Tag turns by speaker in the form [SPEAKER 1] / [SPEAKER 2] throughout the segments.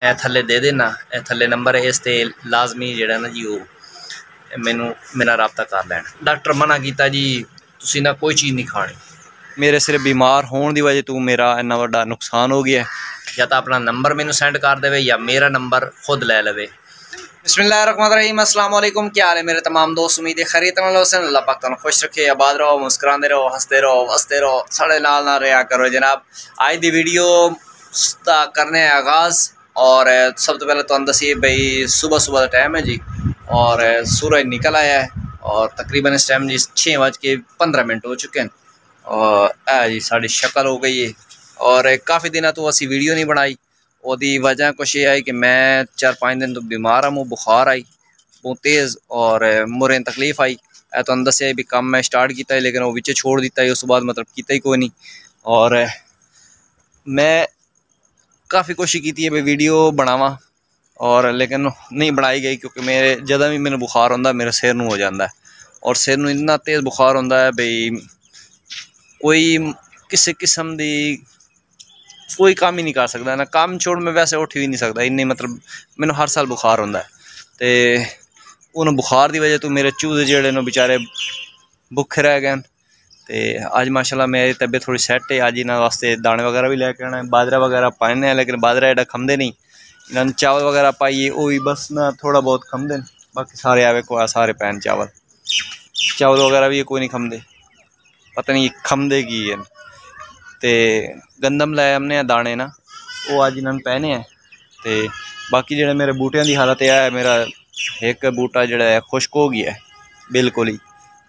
[SPEAKER 1] मैं थल्ले दे देना, थल्ले नंबर है, इस ते लाजमी जेड़ा ना जी वो मैनू मेरा रबता कर लैन। डॉक्टर मना किया जी तुसी ना कोई चीज़ नहीं खानी, मेरे सिर्फ बीमार होने की वजह तो मेरा इन्ना वड्डा नुकसान हो गया, या तो अपना नंबर मैनू सेंड कर दे या मेरा नंबर खुद ले लवे। बिस्मिल्लाहिर्रहमानिर्रहीम, अस्सलाम वालेकुम। क्या हाल है मेरे तमाम दोस्त? उम्मीद है खैरियत नाल होसन। अल्लाह पाक तुहानू खुश रखे, आबाद रहो, मुस्कुराते रहो, हंसते रहो, वसते रहो, साढ़े नाल ना रहा करो जनाब। आज दी वीडियो दा करने आगाज़, और सब तो पहले तो दसी भाई सुबह सुबह का टाइम है जी, और सूरज निकल आया है, और तकरीबन इस टाइम जी 6:15 हो चुके हैं, और जी साड़ी शक्ल हो गई है, और काफ़ी दिन तो असी वीडियो नहीं बनाई। ओदी वजह कुछ ये है कि मैं 4-5 दिन तो बीमार हूँ, बुखार आई बहुत तेज़, और मुरे तकलीफ आई। तो दसिया भी काम मैं स्टार्ट किया, लेकिन वो विच छोड़ दिता है, उस बाद मतलब किया ही कोई नहीं। और मैं काफ़ी कोशिश की है भाई वीडियो बनावा, और लेकिन नहीं बनाई गई, क्योंकि मेरे जदा भी मैंने बुखार होंदा मेरे सिर नूं हो जाता है, और सिर नूं इन्ना तेज़ बुखार होंदा है भाई कोई किसी किस्म की कोई काम ही नहीं कर सकता ना, काम छोड़ मैं वैसे उठ भी नहीं सकता, इन्नी मतलब मैंने हर साल बुखार होंदा है। तो उन बुखार की वजह तो मेरे चूजे जेड़े ने बेचारे भुखे रह गए। तो अज माशाल्लाह मेरी तबीयत थोड़ी सैट है, अज इन्होंने वास्ते दाने वगैरह भी लैके आना है, बाजरा वगैरह पाने हैं, लेकिन बाजरा एडा खमदे नहीं, इन्होंने चावल वगैरह पाइए वो भी बस ना थोड़ा बहुत खमदे, बाकी सारे आवे को सारे पैन चावल वगैरह भी कोई नहीं खमदे, पता नहीं खमदे की है। तो गंदम लाए हमने दाने ना वो अज इन्होंने पहने हैं। तो बाकी जो मेरे बूटियां की हालत है, मेरा एक बूटा जोड़ा है खुश्क हो गया है बिल्कुल ही,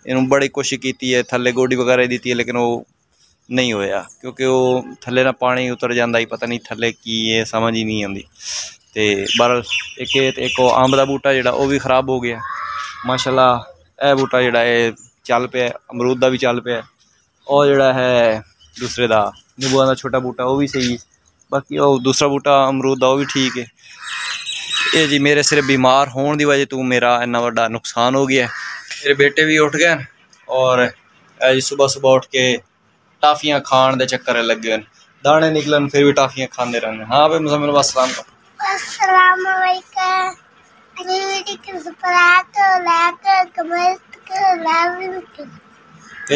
[SPEAKER 1] इन्होंने बड़ी कोशिश की है, थले गोडी वगैरह दी है, लेकिन वो नहीं होया, क्योंकि वो थले ना पानी उतर जाता ही, पता नहीं थले की है समझ ही नहीं आती। तो बहरहाल एक अंब का बूटा जोड़ा वो भी खराब हो गया माशाल्लाह। यह बूटा जोड़ा है चल पे, अमरूद का भी चल पे, और जोड़ा है दूसरे का नींबुआ का छोटा बूटा वो भी सही, बाकी वो दूसरा बूटा अमरूद का वो भी ठीक है। ये जी मेरे सिर्फ बीमार होने की वजह तो मेरा इन्ना वड्डा नुकसान हो गया। मेरे बेटे भी उठ गए, और जी सुबह सुबह उठ के टाफियाँ खाण दे चक्कर लगे हुए, दाने निकलन फिर भी टाफियाँ खाते रहने। हाँ भाई मुज़म्मिल अस्सलाम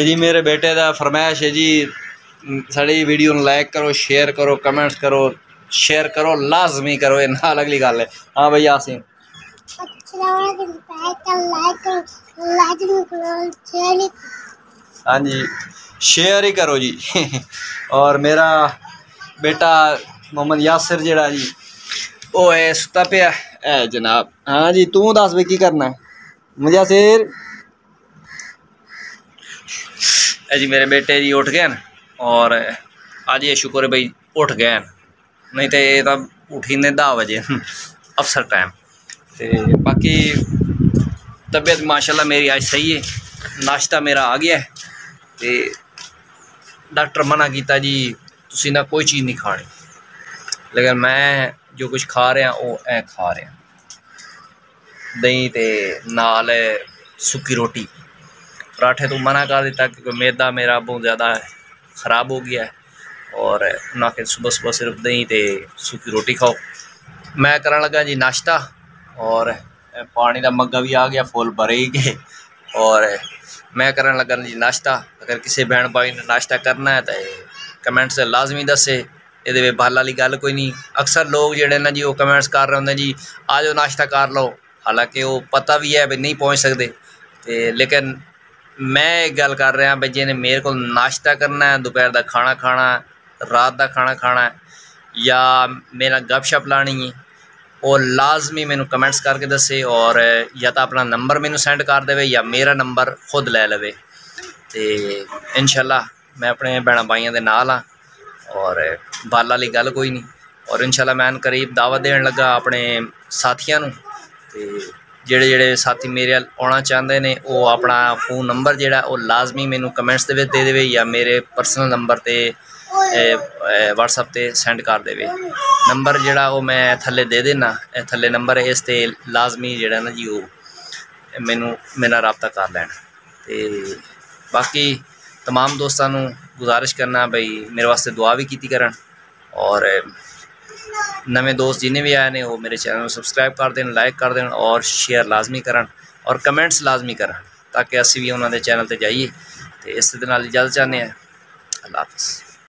[SPEAKER 1] जी। मेरे बेटे का फरमाइश है जी साड़ी वीडियो लाइक करो, शेयर करो, कमेंट्स करो, शेयर करो, लाजमी करो, ये नाल अगली गल है। हाँ भाई यासीन हाँ जी शेयर ही करो जी। और मेरा बेटा मोहम्मद यासिर जड़ा जी वो है सुता पिया है जनाब। हाँ जी तू दस भाई की करना है मुझे यासिर? जी मेरे बेटे जी उठ गए, और आज ये शुक्र है भाई उठ गए, नहीं तो ये तब उठी ने 10 बजे अफसर टाइम। तो बाकी तबीयत माशाल्लाह मेरी आज सही है, नाश्ता मेरा आ गया है। तो डॉक्टर मना किया जी तुसी ना कोई चीज़ नहीं खानी, लेकिन मैं जो कुछ खा रहा वो खा रहा, दही ते नाल सुक्की रोटी, पराठे तो मना कर दिता क्योंकि मैदा मेरा बहुत ज़्यादा ख़राब हो गया है, और उन्हें के सुबह सुबह सिर्फ दही ते सुक्की रोटी खाओ। मैं करन लगा जी नाश्ता, और पानी का मग्गा भी आ गया फुल भरे ही के, और मैं करन लगा जी नाश्ता। अगर किसी बहन भाई ने नाश्ता करना है तो कमेंट से लाजमी दसे, ये बल वाली गल कोई नहीं। अक्सर लोग जोड़े ना जी वो कमेंट्स कर रहे होंगे जी आ जाओ नाश्ता कर लो, हालांकि वो पता भी है भी नहीं पहुँच सकते। तो लेकिन मैं एक गल कर रहा भाई जिन्हें मेरे को नाश्ता करना है, दोपहर का खाना खाना, रात का खाना खाना है, या मेरा गपशप लानी है, और लाजमी मैनू कमेंट्स करके दसे, और या तो अपना नंबर मैनू सेंड कर दे या मेरा नंबर खुद ले लवे। तो इंशाल्लाह मैं अपने भैन भाइयों के नाल हाँ, और बल वाली गल कोई नहीं। और इंशाल्लाह मैं करीब दावत देन लगा अपने साथियों नूं। ते जेड़े साथी मेरे आना चाहते हैं वो अपना फ़ोन नंबर जोड़ा वो लाजमी मैनू कमेंट्स दे देवे, या मेरे पर्सनल नंबर ते व्हाट्सएप ते सेंड कर देवे। नंबर जोड़ा वो मैं थले दे देना, थले नंबर है, इस ते लाजमी जोड़ा ना जी वो मैनू मेरा रबता कर लैन। तो बाकी तमाम दोस्तों गुजारिश करना भाई मेरे वास्ते दुआ भी की करन, और ਨਵੇਂ ਦੋਸਤ ਜਿੰਨੇ ਵੀ ਆਏ ਨੇ ਉਹ ਮੇਰੇ ਚੈਨਲ ਨੂੰ ਸਬਸਕ੍ਰਾਈਬ ਕਰ ਦੇਣ, ਲਾਈਕ ਕਰ ਦੇਣ ਔਰ ਸ਼ੇਅਰ ਲਾਜ਼ਮੀ ਕਰਨ ਔਰ ਕਮੈਂਟਸ ਲਾਜ਼ਮੀ ਕਰਨ ਤਾਂ ਕਿ ਅਸੀਂ ਵੀ ਉਹਨਾਂ ਦੇ ਚੈਨਲ ਤੇ ਜਾਈਏ। ਤੇ ਇਸ ਦੇ ਨਾਲ ਇਜਾਜ਼ਤ ਚਾਹੁੰਦੇ ਹਾਂ। ਅੱਲਾਹ ਹਾਫਿਜ਼।